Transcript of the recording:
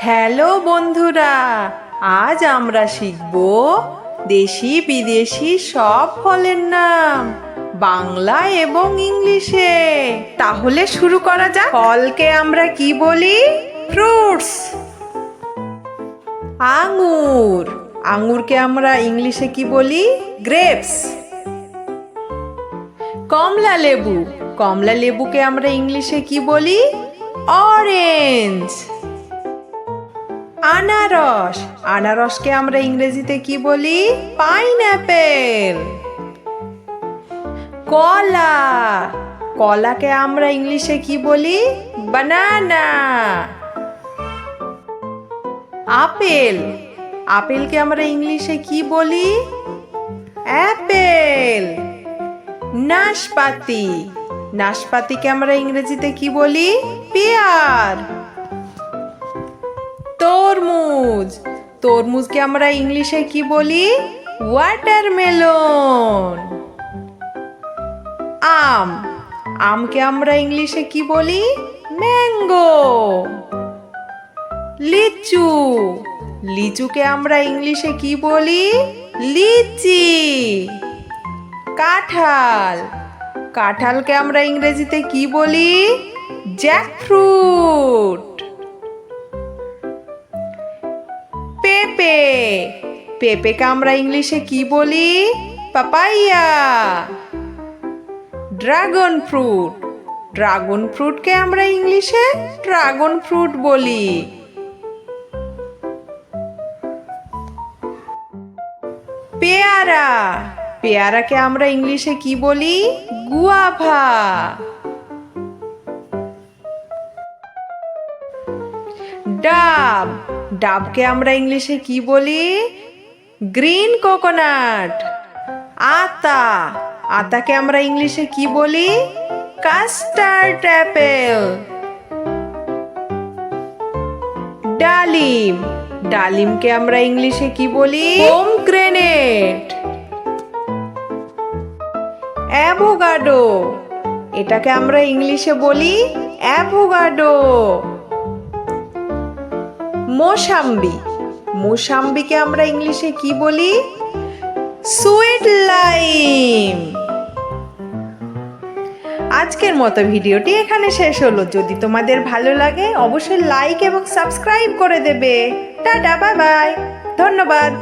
Hello বন্ধুরা, আজ আমরা শিখব দেশি বিদেশি সব ফলের নাম বাংলা এবং ইংলিশে। তাহলে শুরু করা যাক। ফলকে আমরা কি বলি? ফ্রুটস। আঙ্গুর, আঙ্গুরকে আমরা ইংলিশে কি বলি? গ্রেপস। কমলা লেবু, কমলা লেবুকে আমরা ইংলিশে কি বলি? অরেঞ্জ। আনারস, আনারসকে আমরা ইংরেজিতে কি বলি? পাইনঅ্যাপেল। কলা, কলাকে আমরা ইংলিশে কি বলি? বানানা। আপেল, আপেলকে আমরা ইংলিশে কি বলি? অ্যাপেল। নাশপাতি, নাশপাতিকে আমরা ইংরেজিতে কি বলি? পেয়ার। তরমুজ, তরমুজকে আমরা ইংলিশে কি বলি? ওয়াটারমেলন। আম, আমকে আমরা ইংলিশে কি বলি? ম্যাঙ্গো। লিচু, লিচুকে আমরা ইংলিশে কি বলি? লিচি। কাঁঠাল, কাঁঠালকে আমরা ইংরেজিতে কি বলি? জ্যাকফ্রুট। পেঁপে, পেঁপেকে আমরা ইংলিশে কি বলি? পাপাইয়া। ড্রাগন ফ্রুট, ড্রাগন ফ্রুটকে আমরা ইংলিশে ড্রাগন ফ্রুট বলি। পেয়ারা, পেয়ারাকে আমরা ইংলিশে কি বলি? গুয়াভা। ডাব, ডাবকে আমরা ইংলিশে কি বলি? Green coconut. আতা, আতাকে আমরা ইংলিশে কি বলি? Custard Apple. ডালিম, ডালিমকে আমরা ইংলিশে কি বলি? পোমগ্রেনেট। অ্যাভোকাডো, এটাকে আমরা ইংলিশে বলি অ্যাভোকাডো। মোসাম্বি, মোসাম্বিকে আমরা ইংলিশে কি বলি? Sweet lime. আজকের মতো ভিডিওটি এখানে শেষ হলো। যদি তোমাদের ভালো লাগে অবশ্যই লাইক এবং সাবস্ক্রাইব করে দেবে। টাটা, বাই বাই, ধন্যবাদ।